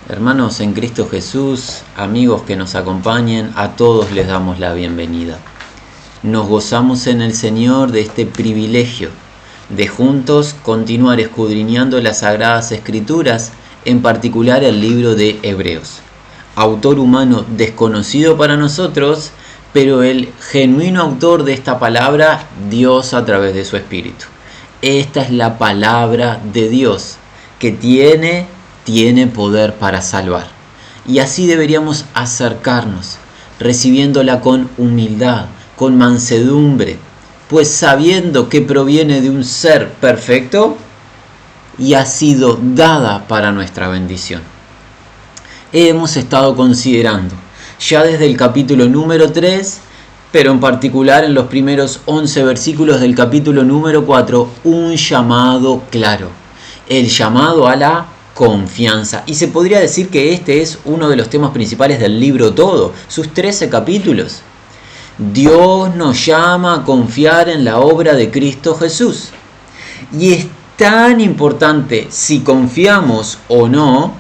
Hermanos en Cristo Jesús, amigos que nos acompañen, a todos les damos la bienvenida. Nos gozamos en el Señor de este privilegio de juntos continuar escudriñando las Sagradas Escrituras, en particular el libro de Hebreos. Autor humano desconocido para nosotros, pero el genuino autor de esta palabra, Dios a través de su Espíritu. Esta es la palabra de Dios que tiene poder para salvar. Y así deberíamos acercarnos, recibiéndola con humildad, con mansedumbre, pues sabiendo que proviene de un ser perfecto y ha sido dada para nuestra bendición. Hemos estado considerando ya desde el capítulo número 3, pero en particular en los primeros 11 versículos del capítulo número 4, un llamado claro, el llamado a la confianza. Y se podría decir que este es uno de los temas principales del libro todo, sus 13 capítulos. Dios nos llama a confiar en la obra de Cristo Jesús. Y es tan importante si confiamos o no,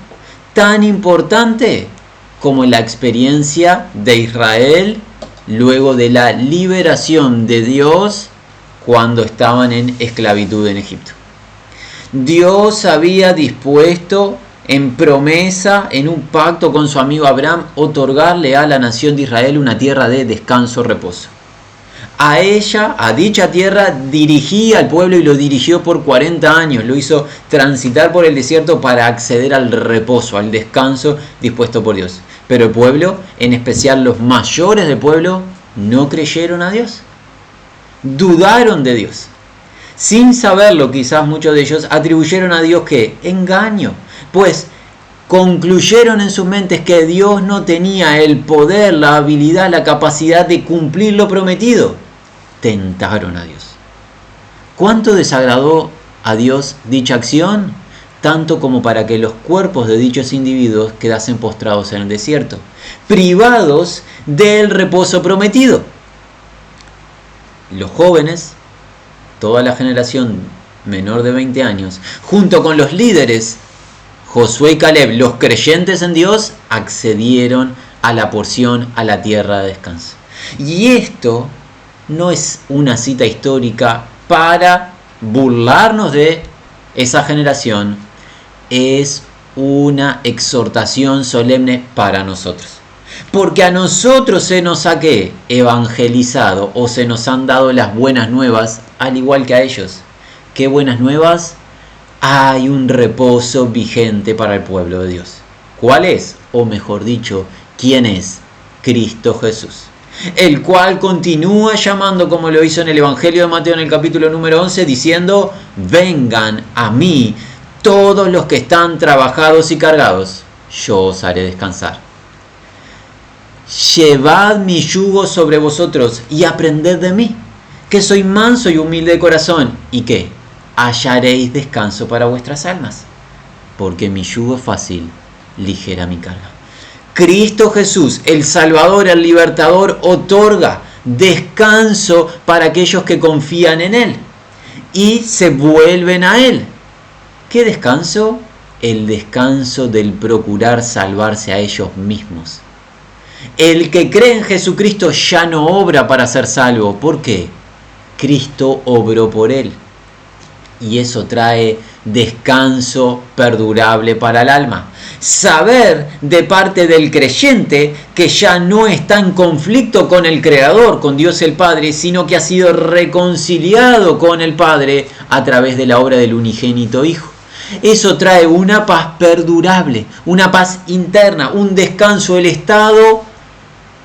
tan importante como la experiencia de Israel luego de la liberación de Dios cuando estaban en esclavitud en Egipto. Dios había dispuesto en promesa, en un pacto con su amigo Abraham, otorgarle a la nación de Israel una tierra de descanso, reposo. A ella, a dicha tierra, dirigía al pueblo y lo dirigió por 40 años. Lo hizo transitar por el desierto para acceder al reposo, al descanso dispuesto por Dios. Pero el pueblo, en especial los mayores del pueblo, no creyeron a Dios. Dudaron de Dios. Sin saberlo, quizás muchos de ellos atribuyeron a Dios ¿qué? Engaño. Pues concluyeron en sus mentes que Dios no tenía el poder, la habilidad, la capacidad de cumplir lo prometido. Tentaron a Dios. ¿Cuánto desagradó a Dios dicha acción? Tanto como para que los cuerpos de dichos individuos quedasen postrados en el desierto, privados del reposo prometido. Los jóvenes, toda la generación menor de 20 años, junto con los líderes, Josué y Caleb, los creyentes en Dios, accedieron a la porción, a la tierra de descanso. Y esto no es una cita histórica para burlarnos de esa generación, es una exhortación solemne para nosotros. Porque a nosotros se nos ha ¿qué? Evangelizado o se nos han dado las buenas nuevas, al igual que a ellos. ¿Qué buenas nuevas? Hay un reposo vigente para el pueblo de Dios. ¿Cuál es? O mejor dicho, ¿quién es? Cristo Jesús. El cual continúa llamando, como lo hizo en el Evangelio de Mateo en el capítulo número 11, diciendo: vengan a mí todos los que están trabajados y cargados, yo os haré descansar. Llevad mi yugo sobre vosotros y aprended de mí, que soy manso y humilde de corazón, y que hallaréis descanso para vuestras almas, porque mi yugo es fácil, ligera mi carga. Cristo Jesús, el Salvador, el Libertador, otorga descanso para aquellos que confían en Él y se vuelven a Él. ¿Qué descanso? El descanso del procurar salvarse a ellos mismos. El que cree en Jesucristo ya no obra para ser salvo. ¿Por qué? Cristo obró por él. Y eso trae descanso perdurable para el alma. Saber de parte del creyente que ya no está en conflicto con el Creador, con Dios el Padre, sino que ha sido reconciliado con el Padre a través de la obra del unigénito Hijo. Eso trae una paz perdurable, una paz interna, un descanso, el estado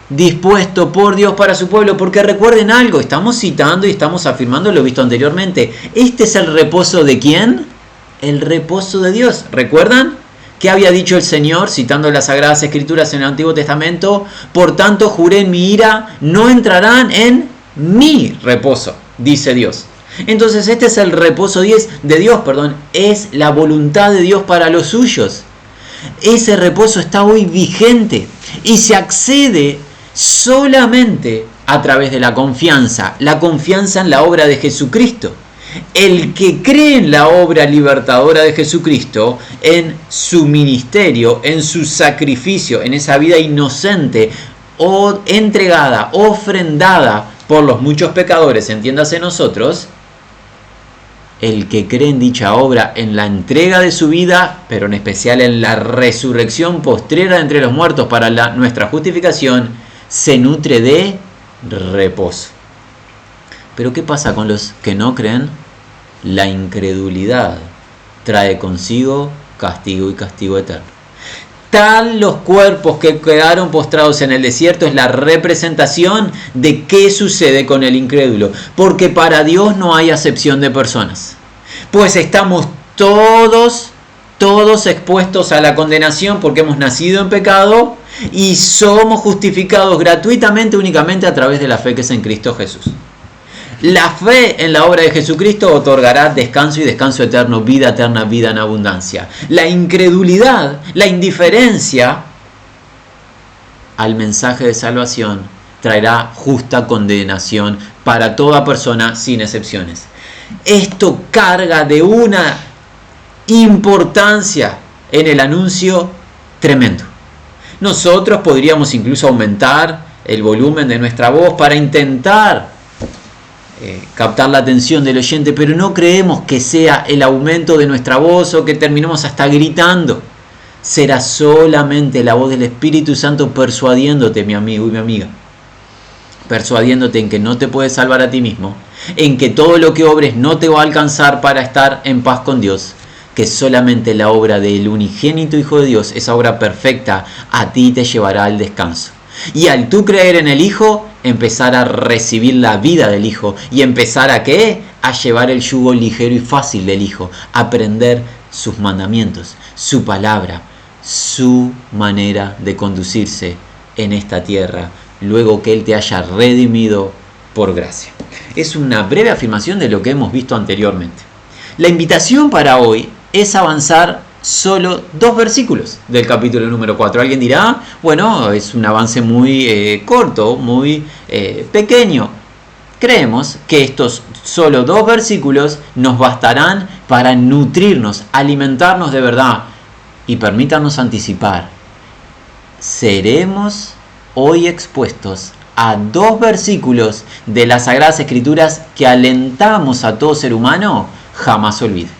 dispuesto por Dios para su pueblo. Porque recuerden algo, estamos citando y estamos afirmando lo visto anteriormente. Este es el reposo ¿de quién? El reposo de Dios. ¿Recuerdan? ¿Qué había dicho el Señor citando las Sagradas Escrituras en el Antiguo Testamento? Por tanto juré en mi ira, no entrarán en mi reposo, dice Dios. Entonces este es el reposo de Dios, es la voluntad de Dios para los suyos. Ese reposo está hoy vigente y se accede solamente a través de la confianza en la obra de Jesucristo. El que cree en la obra libertadora de Jesucristo, en su ministerio, en su sacrificio, en esa vida inocente, o entregada, ofrendada por los muchos pecadores, entiéndase nosotros, el que cree en dicha obra, en la entrega de su vida, pero en especial en la resurrección postrera entre los muertos para nuestra justificación, se nutre de reposo. Pero ¿qué pasa con los que no creen? La incredulidad trae consigo castigo y castigo eterno. Tal los cuerpos que quedaron postrados en el desierto es la representación de qué sucede con el incrédulo, porque para Dios no hay acepción de personas, pues estamos todos expuestos a la condenación porque hemos nacido en pecado y somos justificados gratuitamente únicamente a través de la fe que es en Cristo Jesús. La fe en la obra de Jesucristo otorgará descanso y descanso eterno, vida en abundancia. La incredulidad, la indiferencia al mensaje de salvación traerá justa condenación para toda persona sin excepciones. Esto carga de una importancia en el anuncio tremendo. Nosotros podríamos incluso aumentar el volumen de nuestra voz para intentar captar la atención del oyente, pero no creemos que sea el aumento de nuestra voz o que terminemos hasta gritando. Será solamente la voz del Espíritu Santo persuadiéndote, mi amigo y mi amiga, persuadiéndote en que no te puedes salvar a ti mismo, en que todo lo que obres no te va a alcanzar para estar en paz con Dios, que solamente la obra del unigénito Hijo de Dios, esa obra perfecta, a ti te llevará al descanso. Y al tú creer en el Hijo, empezar a recibir la vida del Hijo. Y empezar a ¿qué? A llevar el yugo ligero y fácil del Hijo. Aprender sus mandamientos, su palabra, su manera de conducirse en esta tierra, luego que Él te haya redimido por gracia. Es una breve afirmación de lo que hemos visto anteriormente. La invitación para hoy es avanzar solo 2 versículos del capítulo número 4. Alguien dirá, bueno, es un avance muy corto, muy pequeño. Creemos que estos solo 2 versículos nos bastarán para nutrirnos, alimentarnos de verdad. Y permítanos anticipar, seremos hoy expuestos a 2 versículos de las Sagradas Escrituras que alentamos a todo ser humano jamás olvide.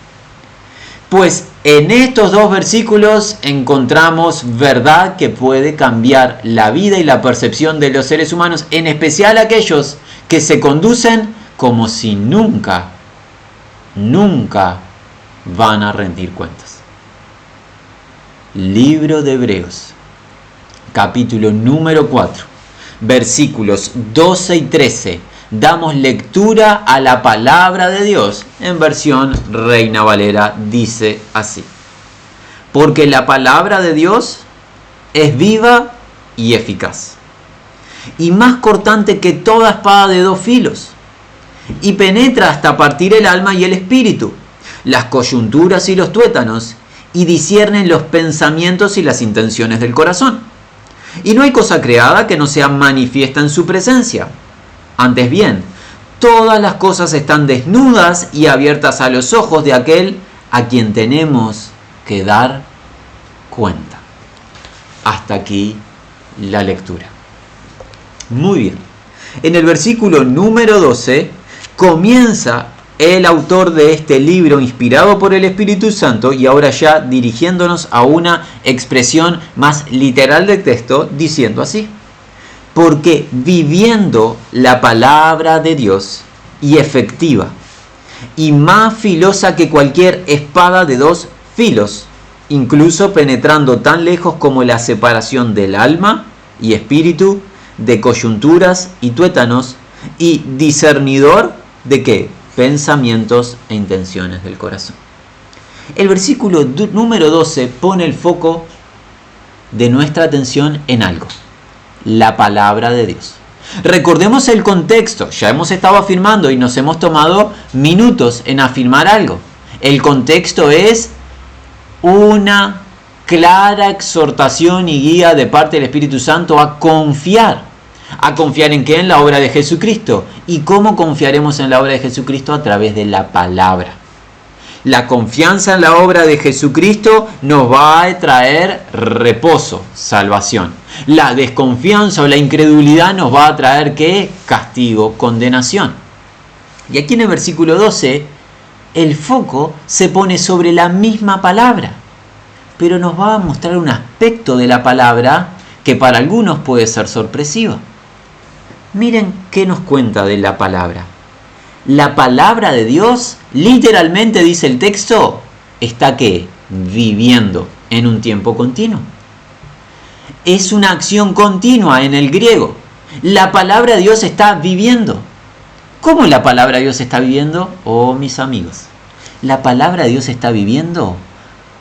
Pues en estos 2 versículos encontramos verdad que puede cambiar la vida y la percepción de los seres humanos, en especial aquellos que se conducen como si nunca van a rendir cuentas. Libro de Hebreos, capítulo número 4, versículos 12 y 13. Damos lectura a la palabra de Dios. En versión Reina Valera dice así: porque la palabra de Dios es viva y eficaz, y más cortante que toda espada de 2 filos, y penetra hasta partir el alma y el espíritu, las coyunturas y los tuétanos, y discierne los pensamientos y las intenciones del corazón. Y no hay cosa creada que no sea manifiesta en su presencia. Antes bien, todas las cosas están desnudas y abiertas a los ojos de aquel a quien tenemos que dar cuenta. Hasta aquí la lectura. Muy bien. En el versículo número 12 comienza el autor de este libro inspirado por el Espíritu Santo, y ahora ya dirigiéndonos a una expresión más literal del texto, diciendo así: porque viviendo la palabra de Dios y efectiva y más filosa que cualquier espada de 2 filos, incluso penetrando tan lejos como la separación del alma y espíritu, de coyunturas y tuétanos, y discernidor de ¿qué? Pensamientos e intenciones del corazón. El versículo número 12 pone el foco de nuestra atención en algo: la palabra de Dios. Recordemos el contexto. Ya hemos estado afirmando y nos hemos tomado minutos en afirmar algo. El contexto es una clara exhortación y guía de parte del Espíritu Santo a confiar, ¿A confiar en qué? En la obra de Jesucristo. ¿Y cómo confiaremos en la obra de Jesucristo? A través de la palabra. La confianza en la obra de Jesucristo nos va a traer reposo, salvación. La desconfianza o la incredulidad nos va a traer ¿qué? Castigo, condenación. Y aquí en el versículo 12, el foco se pone sobre la misma palabra, pero nos va a mostrar un aspecto de la palabra que para algunos puede ser sorpresivo. Miren qué nos cuenta de la palabra. La palabra de Dios, literalmente dice el texto, está ¿qué? Viviendo en un tiempo continuo. Es una acción continua en el griego. La palabra de Dios está viviendo. ¿Cómo la palabra de Dios está viviendo? Oh, mis amigos, la palabra de Dios está viviendo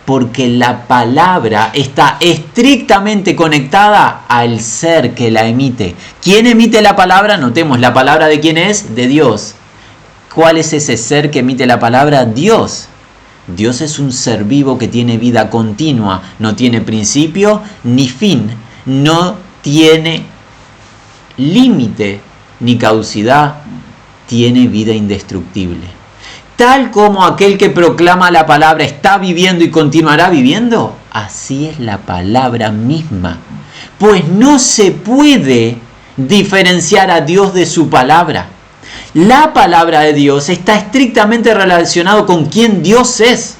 porque la palabra está estrictamente conectada al ser que la emite. ¿Quién emite la palabra? Notemos, ¿la palabra de quién es? De Dios. ¿Cuál es ese ser que emite la palabra? Dios. Dios es un ser vivo que tiene vida continua, no tiene principio ni fin, no tiene límite ni caducidad, tiene vida indestructible. Tal como aquel que proclama la palabra está viviendo y continuará viviendo, así es la palabra misma. Pues no se puede diferenciar a Dios de su palabra. La palabra de Dios está estrictamente relacionado con quién Dios es.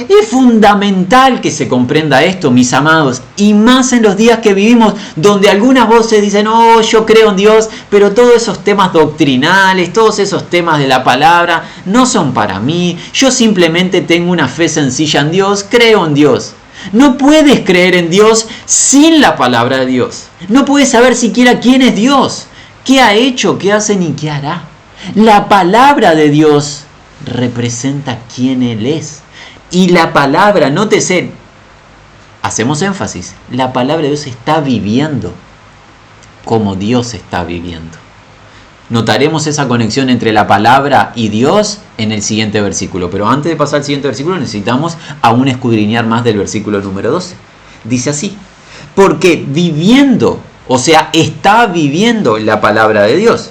Es fundamental que se comprenda esto, mis amados, y más en los días que vivimos, donde algunas voces dicen, oh, yo creo en Dios, pero todos esos temas doctrinales, todos esos temas de la palabra, no son para mí. Yo simplemente tengo una fe sencilla en Dios, creo en Dios. No puedes creer en Dios sin la palabra de Dios. No puedes saber siquiera quién es Dios, qué ha hecho, qué hace ni qué hará. La palabra de Dios representa quién Él es. Y la palabra, nótese, hacemos énfasis, la palabra de Dios está viviendo como Dios está viviendo. Notaremos esa conexión entre la palabra y Dios en el siguiente versículo. Pero antes de pasar al siguiente versículo necesitamos aún escudriñar más del versículo número 12. Dice así, porque viviendo, o sea, está viviendo la palabra de Dios.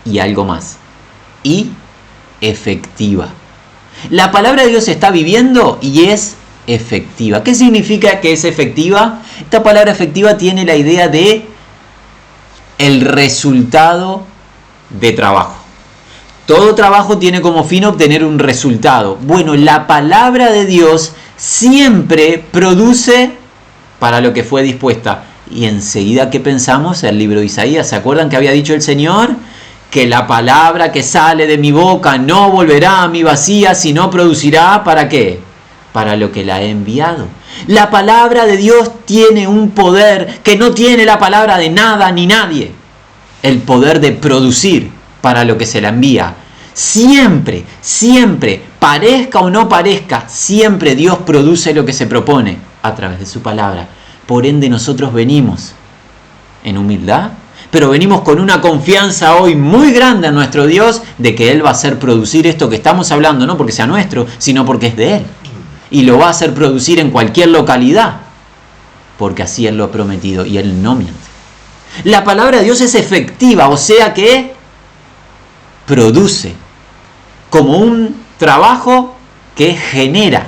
Y algo más, y efectiva. La palabra de Dios está viviendo y es efectiva. ¿Qué significa que es efectiva? Esta palabra efectiva tiene la idea de el resultado de trabajo. Todo trabajo tiene como fin obtener un resultado. Bueno, la palabra de Dios siempre produce para lo que fue dispuesta. Y enseguida, ¿qué pensamos? El libro de Isaías. ¿Se acuerdan que había dicho el Señor? Que la palabra que sale de mi boca no volverá a mí vacía, sino producirá, ¿para qué? Para lo que la he enviado. La palabra de Dios tiene un poder que no tiene la palabra de nada ni nadie. El poder de producir para lo que se la envía. Siempre, siempre, parezca o no parezca, siempre Dios produce lo que se propone a través de su palabra. Por ende nosotros venimos en humildad, pero venimos con una confianza hoy muy grande en nuestro Dios de que Él va a hacer producir esto que estamos hablando, no porque sea nuestro, sino porque es de Él. Y lo va a hacer producir en cualquier localidad, porque así Él lo ha prometido y Él no miente. La palabra de Dios es efectiva, o sea que produce como un trabajo que genera,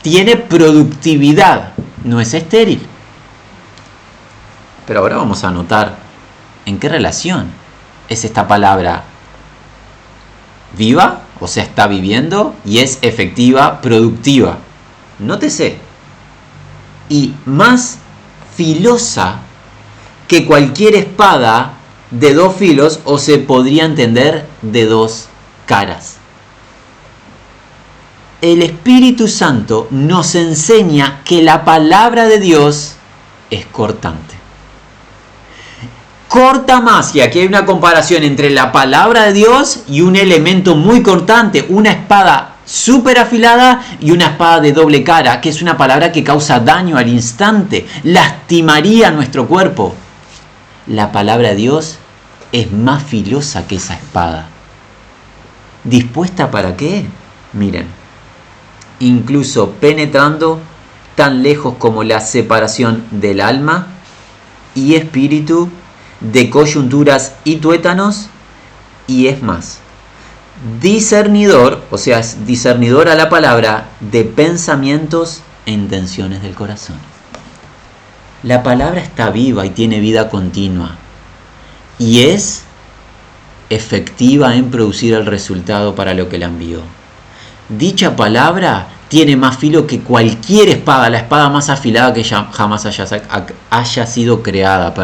tiene productividad, no es estéril. Pero ahora vamos a notar ¿en qué relación es esta palabra viva? O sea, está viviendo y es efectiva, productiva. Nótese. Y más filosa que cualquier espada de dos filos, o se podría entender de dos caras. El Espíritu Santo nos enseña que la palabra de Dios es cortante. Corta más, y aquí hay una comparación entre la palabra de Dios y un elemento muy cortante, una espada súper afilada y una espada de doble cara, que es una palabra que causa daño al instante, lastimaría nuestro cuerpo. La palabra de Dios es más filosa que esa espada. ¿Dispuesta para qué? Miren, incluso penetrando tan lejos como la separación del alma y espíritu, de coyunturas y tuétanos, y es más, discernidor, o sea, es discernidor a la palabra de pensamientos e intenciones del corazón. La palabra está viva y tiene vida continua, y es efectiva en producir el resultado para lo que la envió. Dicha palabra tiene más filo que cualquier espada, la espada más afilada que jamás haya sido creada.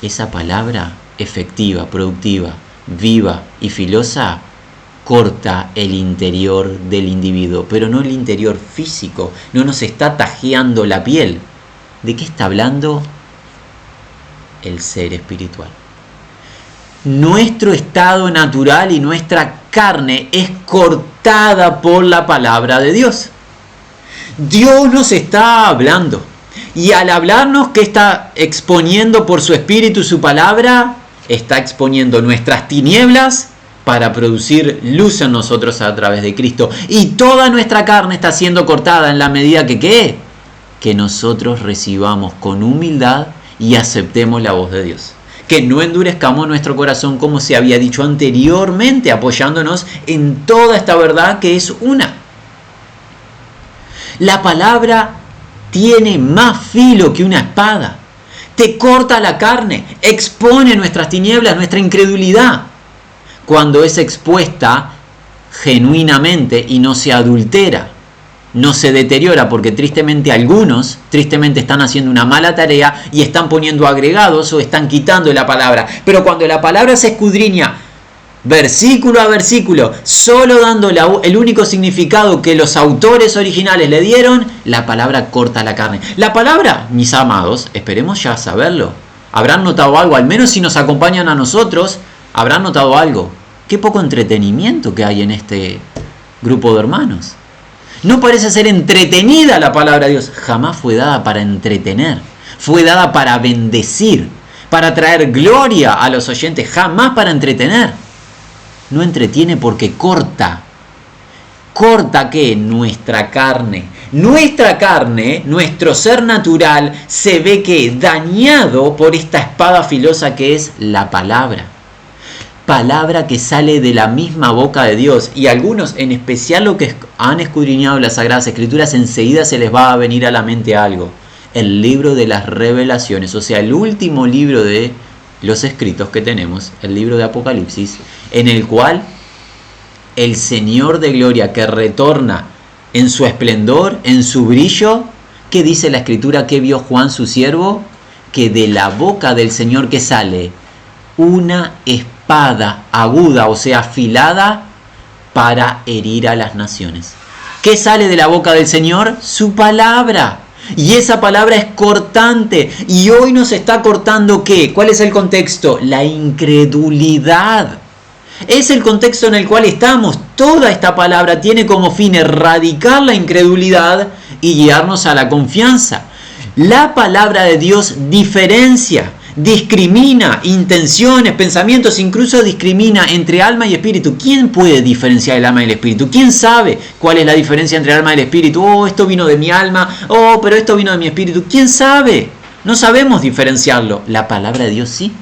Esa palabra efectiva, productiva, viva y filosa corta el interior del individuo, pero no el interior físico, no nos está tajeando la piel. ¿De qué está hablando? El ser espiritual. Nuestro estado natural y nuestra carne es cortada por la palabra de Dios. Dios nos está hablando, y al hablarnos, ¿qué está exponiendo por su espíritu y su palabra? Está exponiendo nuestras tinieblas para producir luz en nosotros a través de Cristo. Y toda nuestra carne está siendo cortada en la medida que nosotros recibamos con humildad y aceptemos la voz de Dios. Que no endurezcamos nuestro corazón, como se había dicho anteriormente, apoyándonos en toda esta verdad que es una. La palabra tiene más filo que una espada. Te corta la carne, expone nuestras tinieblas, nuestra incredulidad, cuando es expuesta genuinamente y no se adultera, no se deteriora, porque tristemente algunos están haciendo una mala tarea y están poniendo agregados o están quitando la palabra. Pero cuando la palabra se escudriña versículo a versículo, solo dando el único significado que los autores originales le dieron, la palabra corta la carne. La palabra, mis amados, esperemos ya saberlo. Habrán notado algo, al menos si nos acompañan a nosotros, habrán notado algo. Qué poco entretenimiento que hay en este grupo de hermanos. No parece ser entretenida la palabra de Dios. Jamás fue dada para entretener. Fue dada para bendecir, para traer gloria a los oyentes, jamás para entretener. No entretiene porque corta. ¿Corta qué? Nuestra carne. Nuestra carne, nuestro ser natural, se ve que dañado por esta espada filosa que es la palabra. Palabra que sale de la misma boca de Dios. Y algunos, en especial los que han escudriñado las Sagradas Escrituras, enseguida se les va a venir a la mente algo. El libro de las Revelaciones, o sea, el último libro de los escritos que tenemos, el libro de Apocalipsis, en el cual el Señor de Gloria, que retorna en su esplendor, en su brillo, ¿qué dice la Escritura? ¿Qué vio Juan su siervo? Que de la boca del Señor que sale una espada aguda, o sea, afilada, para herir a las naciones. ¿Qué sale de la boca del Señor? Su palabra. Y esa palabra es cortante. Y hoy nos está cortando ¿qué? ¿Cuál es el contexto? La incredulidad. Es el contexto en el cual estamos. Toda esta palabra tiene como fin erradicar la incredulidad y guiarnos a la confianza. La palabra de Dios diferencia, discrimina intenciones, pensamientos, incluso discrimina entre alma y espíritu. ¿Quién puede diferenciar el alma y el espíritu? ¿Quién sabe cuál es la diferencia entre el alma y el espíritu? Oh, esto vino de mi alma, oh, pero esto vino de mi espíritu. ¿Quién sabe? No sabemos diferenciarlo. La palabra de Dios sí.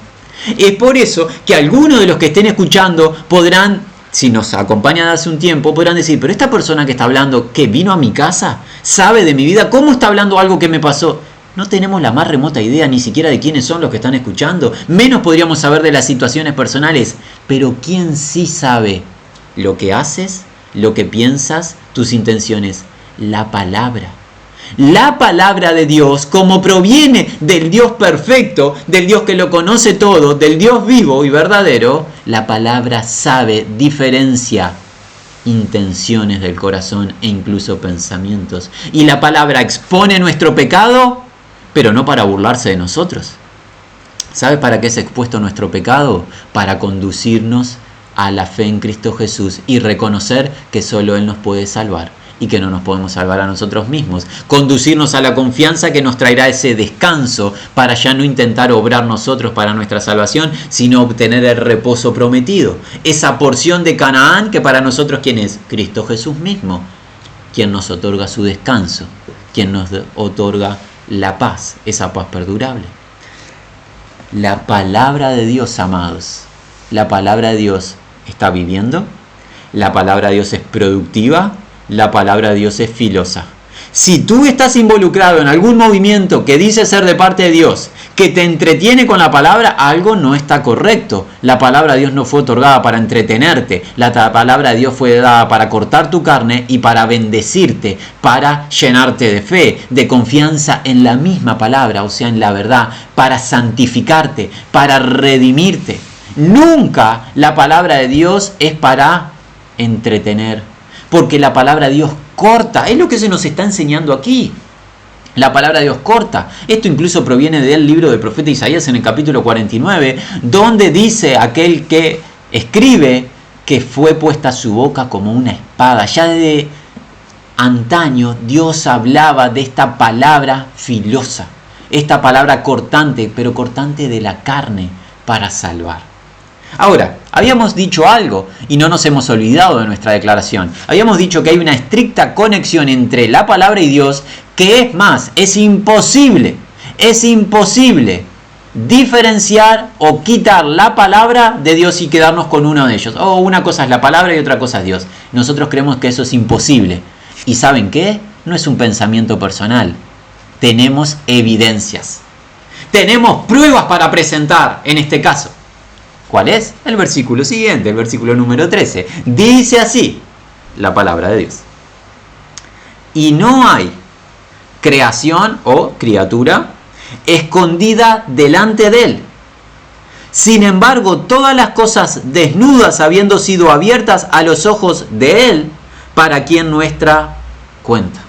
Es por eso que algunos de los que estén escuchando podrán, si nos acompañan hace un tiempo, podrán decir, pero esta persona que está hablando, ¿qué vino a mi casa? ¿Sabe de mi vida? ¿Cómo está hablando algo que me pasó? No tenemos la más remota idea ni siquiera de quiénes son los que están escuchando. Menos podríamos saber de las situaciones personales. Pero ¿quién sí sabe lo que haces, lo que piensas, tus intenciones? La palabra. La palabra de Dios, como proviene del Dios perfecto, del Dios que lo conoce todo, del Dios vivo y verdadero, la palabra sabe, diferencia intenciones del corazón e incluso pensamientos. Y la palabra expone nuestro pecado, pero no para burlarse de nosotros. ¿Sabe para qué es expuesto nuestro pecado? Para conducirnos a la fe en Cristo Jesús y reconocer que solo Él nos puede salvar y que no nos podemos salvar a nosotros mismos. Conducirnos a la confianza que nos traerá ese descanso para ya no intentar obrar nosotros para nuestra salvación, sino obtener el reposo prometido. Esa porción de Canaán que para nosotros, ¿quién es? Cristo Jesús mismo, quien nos otorga su descanso, quien nos otorga la paz, esa paz perdurable. La palabra de Dios, amados, la palabra de Dios está viviendo, la palabra de Dios es productiva, la palabra de Dios es filosa. Si tú estás involucrado en algún movimiento que dice ser de parte de Dios, que te entretiene con la palabra, algo no está correcto. La palabra de Dios no fue otorgada para entretenerte. La palabra de Dios fue dada para cortar tu carne y para bendecirte, para llenarte de fe, de confianza en la misma palabra, o sea, en la verdad, para santificarte, para redimirte. Nunca la palabra de Dios es para entretener, porque la palabra de Dios corta, es lo que se nos está enseñando aquí. La palabra de Dios corta. Esto incluso proviene del libro del profeta Isaías en el capítulo 49, donde dice aquel que escribe que fue puesta su boca como una espada. Ya de antaño Dios hablaba de esta palabra filosa, esta palabra cortante, pero cortante de la carne para salvar. Ahora, habíamos dicho algo y no nos hemos olvidado de nuestra declaración. Habíamos dicho que hay una estricta conexión entre la palabra y Dios, que es más, es imposible diferenciar o quitar la palabra de Dios y quedarnos con uno de ellos. Una cosa es la palabra y otra cosa es Dios. Nosotros creemos que eso es imposible. ¿Y saben qué? No es un pensamiento personal. Tenemos evidencias. Tenemos pruebas para presentar en este caso. ¿Cuál es? El versículo siguiente, el versículo número 13. Dice así la palabra de Dios: y no hay creación o criatura escondida delante de él. Sin embargo, todas las cosas desnudas habiendo sido abiertas a los ojos de él, para quien nuestra cuenta.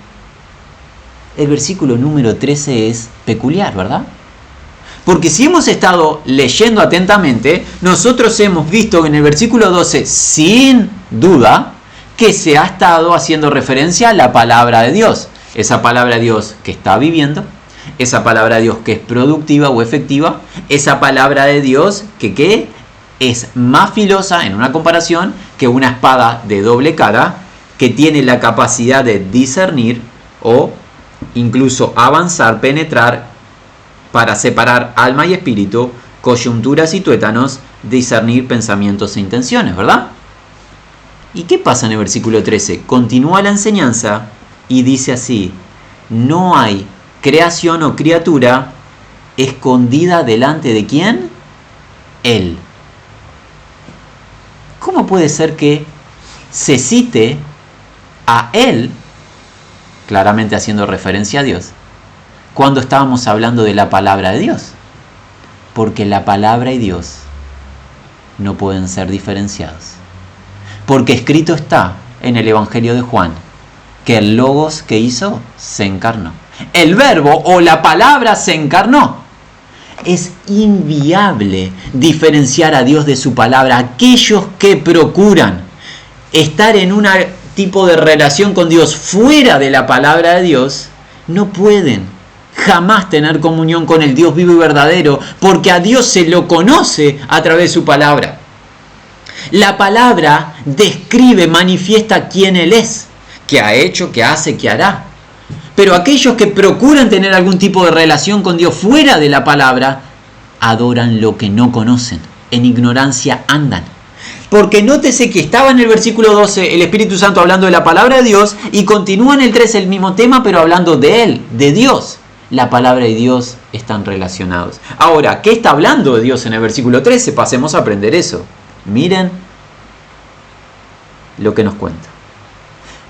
El versículo número 13 es peculiar, ¿verdad? Porque si hemos estado leyendo atentamente, nosotros hemos visto en el versículo 12, sin duda, que se ha estado haciendo referencia a la palabra de Dios. Esa palabra de Dios que está viviendo, esa palabra de Dios que es productiva o efectiva, esa palabra de Dios que es más filosa en una comparación que una espada de doble cara, que tiene la capacidad de discernir o incluso avanzar, penetrar, para separar alma y espíritu, coyunturas y tuétanos, discernir pensamientos e intenciones, ¿verdad? ¿Y qué pasa en el versículo 13? Continúa la enseñanza y dice así: no hay creación o criatura escondida delante de ¿quién? Él. ¿Cómo puede ser que se cite a Él, claramente haciendo referencia a Dios, cuando estábamos hablando de la palabra de Dios? Porque la palabra y Dios no pueden ser diferenciados. Porque escrito está en el Evangelio de Juan que el Logos que hizo se encarnó. El verbo o la palabra se encarnó. Es inviable diferenciar a Dios de su palabra. Aquellos que procuran estar en un tipo de relación con Dios fuera de la palabra de Dios, no pueden jamás tener comunión con el Dios vivo y verdadero, porque a Dios se lo conoce a través de su palabra. La palabra describe, manifiesta quién Él es, qué ha hecho, qué hace, qué hará. Pero aquellos que procuran tener algún tipo de relación con Dios fuera de la palabra, adoran lo que no conocen, en ignorancia andan. Porque nótese que estaba en el versículo 12 el Espíritu Santo hablando de la palabra de Dios, y continúa en el 13 el mismo tema, pero hablando de Él, de Dios. La palabra y Dios están relacionados. Ahora, ¿qué está hablando de Dios en el versículo 13? Pasemos a aprender eso. Miren lo que nos cuenta.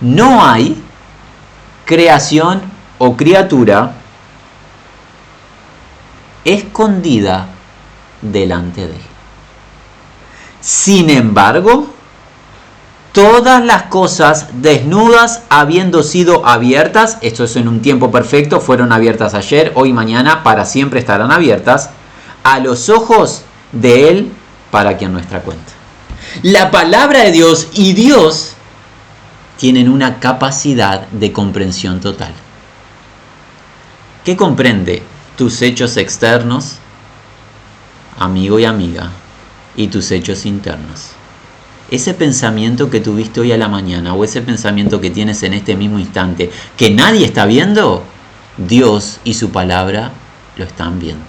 No hay creación o criatura escondida delante de Él. Sin embargo, todas las cosas desnudas habiendo sido abiertas, esto es en un tiempo perfecto, fueron abiertas ayer, hoy y mañana, para siempre estarán abiertas, a los ojos de Él, para quien nuestra cuenta. La palabra de Dios y Dios tienen una capacidad de comprensión total. ¿Qué comprende tus hechos externos, amigo y amiga, y tus hechos internos? Ese pensamiento que tuviste hoy a la mañana, o ese pensamiento que tienes en este mismo instante, que nadie está viendo, Dios y su palabra lo están viendo.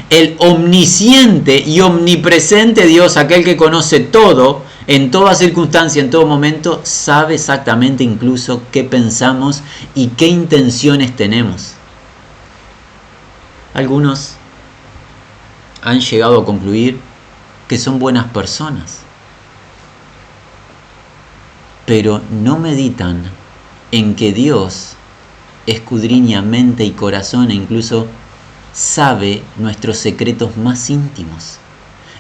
El omnisciente y omnipresente Dios, aquel que conoce todo, en toda circunstancia, en todo momento, sabe exactamente incluso qué pensamos y qué intenciones tenemos. Algunos han llegado a concluir que son buenas personas, pero no meditan en que Dios escudriña mente y corazón e incluso sabe nuestros secretos más íntimos.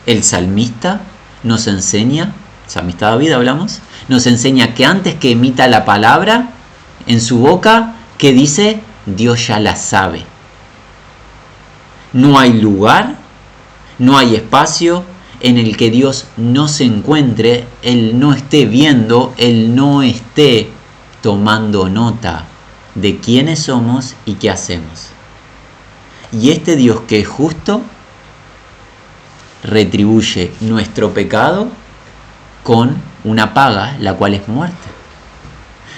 El salmista nos enseña, salmista David hablamos, nos enseña que antes que emita la palabra en su boca, que dice, Dios ya la sabe. No hay lugar, no hay espacio en el que Dios no se encuentre, Él no esté viendo, Él no esté tomando nota de quiénes somos y qué hacemos. Y este Dios que es justo, retribuye nuestro pecado con una paga, la cual es muerte.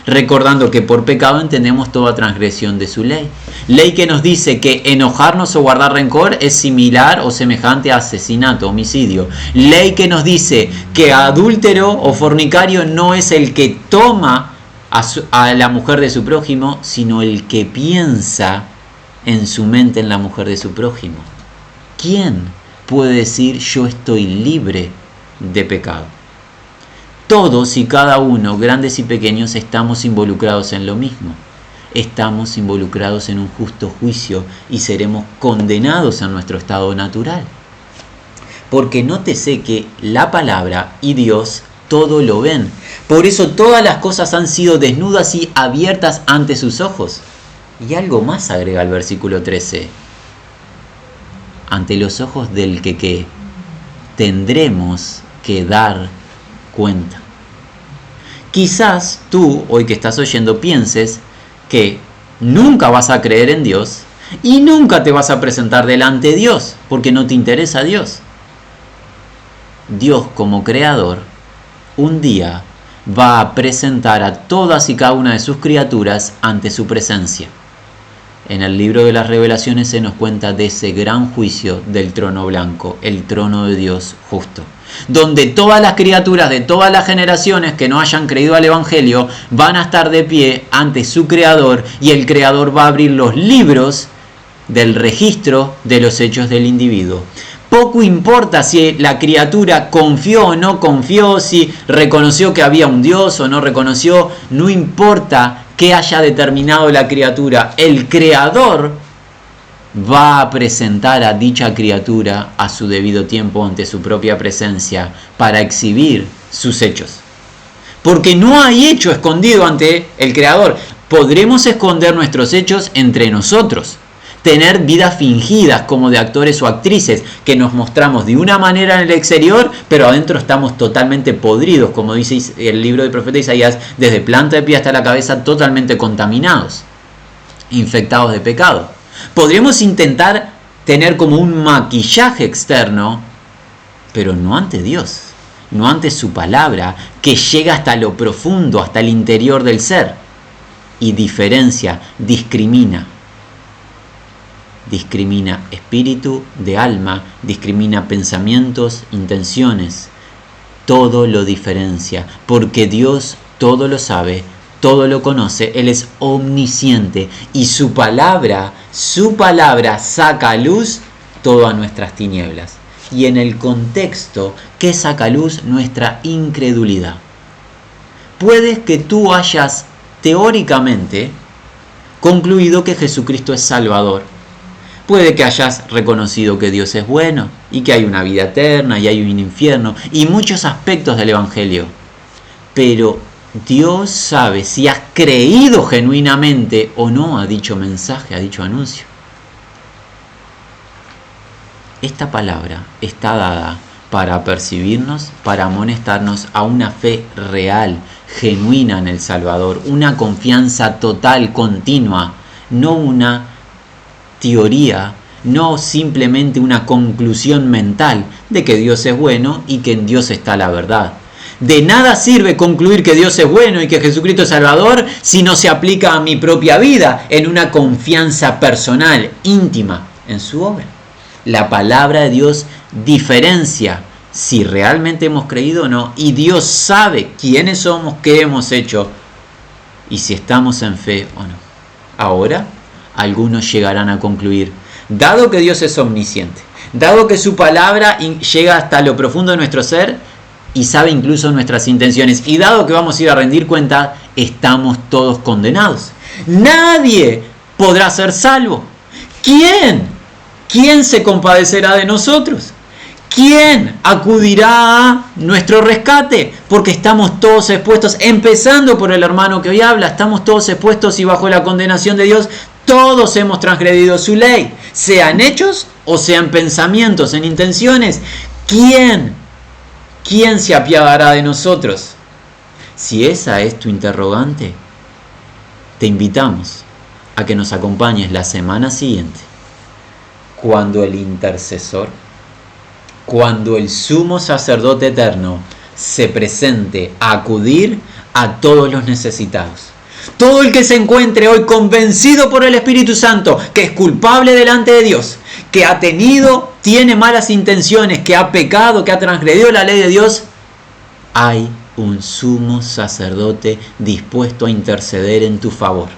Recordando que por pecado entendemos toda transgresión de su ley. Ley que nos dice que enojarnos o guardar rencor es similar o semejante a asesinato, homicidio. Ley que nos dice que adúltero o fornicario no es el que toma a la mujer de su prójimo, sino el que piensa en su mente en la mujer de su prójimo. ¿Quién puede decir yo estoy libre de pecado? Todos y cada uno, grandes y pequeños, estamos involucrados en lo mismo. Estamos involucrados en un justo juicio y seremos condenados en nuestro estado natural. Porque nótese que la palabra y Dios todo lo ven. Por eso todas las cosas han sido desnudas y abiertas ante sus ojos. Y algo más agrega el versículo 13. Ante los ojos del que tendremos que dar cuenta. Quizás tú, hoy que estás oyendo, pienses que nunca vas a creer en Dios y nunca te vas a presentar delante de Dios porque no te interesa Dios. Dios como creador un día va a presentar a todas y cada una de sus criaturas ante su presencia. En el libro de las Revelaciones se nos cuenta de ese gran juicio del trono blanco, el trono de Dios justo, donde todas las criaturas de todas las generaciones que no hayan creído al Evangelio van a estar de pie ante su Creador y el Creador va a abrir los libros del registro de los hechos del individuo. Poco importa si la criatura confió o no confió, si reconoció que había un Dios o no reconoció, no importa qué haya determinado la criatura, el Creador va a presentar a dicha criatura a su debido tiempo ante su propia presencia para exhibir sus hechos. Porque no hay hecho escondido ante el Creador. Podremos esconder nuestros hechos entre nosotros, tener vidas fingidas como de actores o actrices, que nos mostramos de una manera en el exterior, pero adentro estamos totalmente podridos, como dice el libro del profeta Isaías, desde planta de pie hasta la cabeza totalmente contaminados, infectados de pecado. Podríamos intentar tener como un maquillaje externo, pero no ante Dios, no ante su palabra, que llega hasta lo profundo, hasta el interior del ser, y diferencia, discrimina espíritu de alma, discrimina pensamientos, intenciones, todo lo diferencia, porque Dios todo lo sabe, todo lo conoce, Él es omnisciente y su palabra saca a luz todas nuestras tinieblas. Y en el contexto, ¿qué saca a luz? Nuestra incredulidad. Puede que tú hayas teóricamente concluido que Jesucristo es Salvador. Puede que hayas reconocido que Dios es bueno y que hay una vida eterna y hay un infierno y muchos aspectos del Evangelio. Pero Dios sabe si has creído genuinamente o no a dicho mensaje, a dicho anuncio. Esta palabra está dada para apercibirnos, para amonestarnos a una fe real, genuina en el Salvador, una confianza total, continua, no una teoría, no simplemente una conclusión mental de que Dios es bueno y que en Dios está la verdad. De nada sirve concluir que Dios es bueno y que Jesucristo es Salvador si no se aplica a mi propia vida en una confianza personal, íntima en su obra. La palabra de Dios diferencia si realmente hemos creído o no, y Dios sabe quiénes somos, qué hemos hecho y si estamos en fe o no. Ahora, algunos llegarán a concluir, dado que Dios es omnisciente, dado que su palabra llega hasta lo profundo de nuestro ser y sabe incluso nuestras intenciones, y dado que vamos a ir a rendir cuenta, estamos todos condenados. Nadie podrá ser salvo. ¿Quién? ¿Quién se compadecerá de nosotros? ¿Quién acudirá a nuestro rescate? Porque estamos todos expuestos, empezando por el hermano que hoy habla, estamos todos expuestos y bajo la condenación de Dios. Todos hemos transgredido su ley, sean hechos o sean pensamientos, en intenciones. ¿Quién se apiadará de nosotros? Si esa es tu interrogante, te invitamos a que nos acompañes la semana siguiente, cuando el intercesor, cuando el sumo sacerdote eterno se presente a acudir a todos los necesitados. Todo el que se encuentre hoy convencido por el Espíritu Santo que es culpable delante de Dios, que tiene malas intenciones, que ha pecado, que ha transgredido la ley de Dios, hay un sumo sacerdote dispuesto a interceder en tu favor,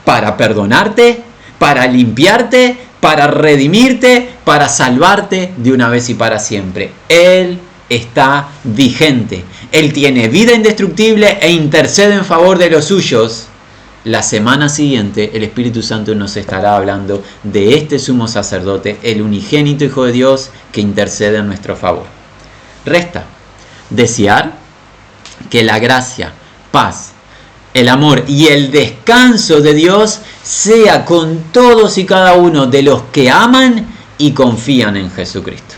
para perdonarte, para limpiarte, para redimirte, para salvarte de una vez y para siempre. Él está vigente. Él tiene vida indestructible e intercede en favor de los suyos. La semana siguiente el Espíritu Santo nos estará hablando de este sumo sacerdote, el unigénito Hijo de Dios que intercede en nuestro favor. Resta desear que la gracia, paz, el amor y el descanso de Dios sea con todos y cada uno de los que aman y confían en Jesucristo.